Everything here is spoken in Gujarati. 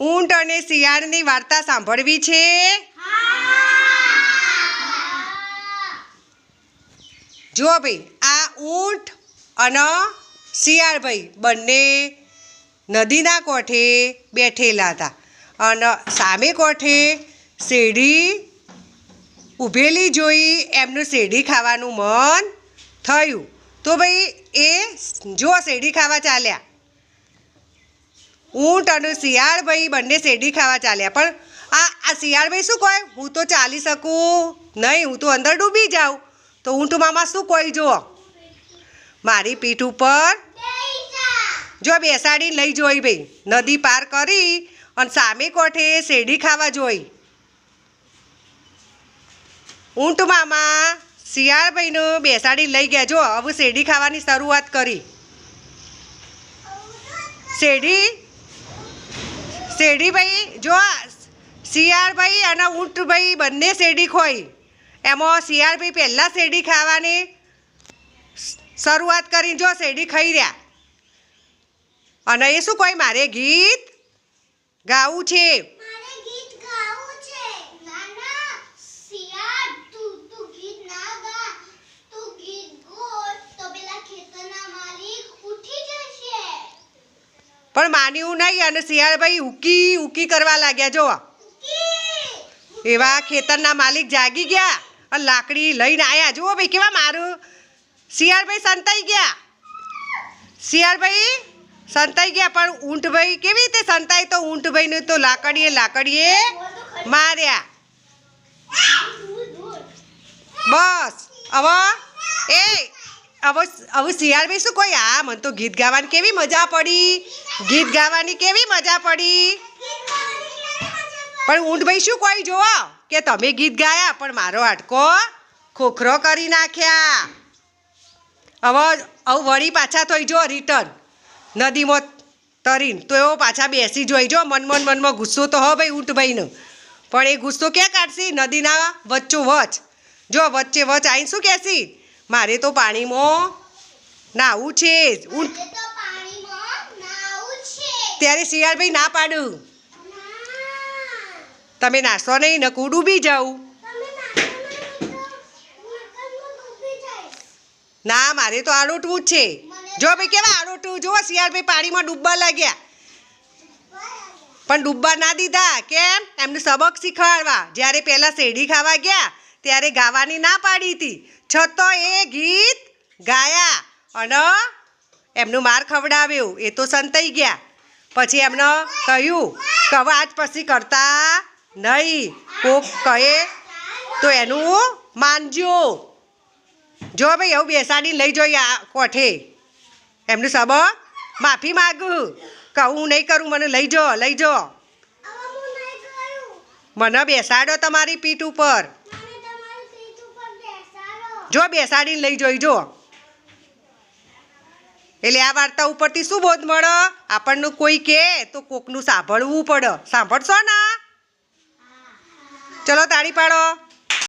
ઊંટ અને શિયાળની વાર્તા સાંભળવી છે? જો ભાઈ, આ ઊંટ અને શિયાળ ભાઈ બંને નદીના કોઠે બેઠેલા હતા અને સામે કોઠે શેરડી ઊભેલી જોઈ એમનું શેરડી ખાવાનું મન થયું. તો ભાઈ એ જો શેરડી ખાવા ચાલ્યા. ઊંટ અને શિયાળ ભાઈ બંને શેરડી ખાવા ચાલ્યા. પણ આ શિયાળ ભાઈ શું કહે, હું તો ચાલી શકું નહીં, હું તો અંદર ડૂબી જાઉં. તો ઊંટ મામા શું કહે, જો મારી પીઠ ઉપર જો બેસાડીને લઈ જોઈ ભાઈ. નદી પાર કરી અને સામે કોઠે શેરડી ખાવા જોઈ. ઊંટ મામા શિયાળ ભાઈને બેસાડી લઈ ગયા. જો હવે શેરડી ખાવાની શરૂઆત કરી. શેરડી ભાઈ જો શિયાળ ભાઈ અને ઊંટ ભાઈ બંને શેરડી ખોઈ. એમાં શિયાળ ભાઈ પહેલાં શેરડી ખાવાની શરૂઆત કરી. જો શેરડી ખાઈ રહ્યા અને એ શું કહે, મારે ગીત ગાવું છે. પણ માન્યું નહીં અને શિયાળભાઈ ઉકી ઉકી કરવા લાગ્યા. જો એવા ખેતરના માલિક જાગી ગયા અને લાકડી લઈને આવ્યા. જુઓ ભાઈ કેવા મારું. શિયાળભાઈ સંતાઈ ગયા. શિયાળભાઈ સંતાઈ ગયા પણ ઊંટભાઈ કેવી રીતે સંતાય? તો ઊંટભાઈને તો લાકડીએ માર્યા. બસ હવે શિયાળભાઈ શું કહે, આ મને તો ગીત ગાવાની કેવી મજા પડી. ગીત ગાવાની કેવી મજા પડી. પણ ઊંટભાઈ શું કહે, જુઓ કે તમે ગીત ગાયા પણ મારો હાડકો ખોખરો કરી નાખ્યા. હવે વળી પાછા થઈ જો રિટર્ન નદીમાં તરીને. તો એવો પાછા બેસી જોઈ. જો મનમાં ગુસ્સો તો હો ભાઈ ઊંટભાઈનો. પણ એ ગુસ્સો ક્યાં કાઢશી? નદીના વચ્ચોવચ. જો વચ્ચે વચ આવીને શું કહેશી, મારે તો પાણીમાં નાવું છે. ત્યારે શિયાળભાઈ ના પાડું, તમે નાશો નહીં ને હું ડૂબી જાઉં. ના, મારે તો આડોટવું જ છે. જો ભાઈ કેવા આડોટવું. જો શિયાળભાઈ પાણીમાં ડૂબવા લાગ્યા પણ ડૂબવા ના દીધા. કેમ? એમને સબક શીખવાડવા. જ્યારે પહેલાં શેરડી ખાવા ગયા ત્યારે ગાવાની ના પાડી હતી, છતાં એ ગીત ગાયા અને એમનું માર ખવડાવ્યું. એ તો સંતાઈ ગયા. પછી એમને કહ્યું કે હવે આજ પછી કરતા નહીં. કોક કહે તો એનું માનજો. જો ભાઈ એવું બેસાડીને લઈ જોઈએ આ કોઠે. એમનું સબક માફી માગું કે હું નહીં કરું, મને લઈ જો. મને બેસાડો તમારી પીઠ ઉપર. જો બેસાડીને લઈ જોઈ. જો એટલે આ વાર્તા ઉપરથી શું બોધ મળે આપણને? કોઈ કહે તો કોકનું સાંભળવું પડે. સાંભળશો ને? ચલો તાળી પાડો.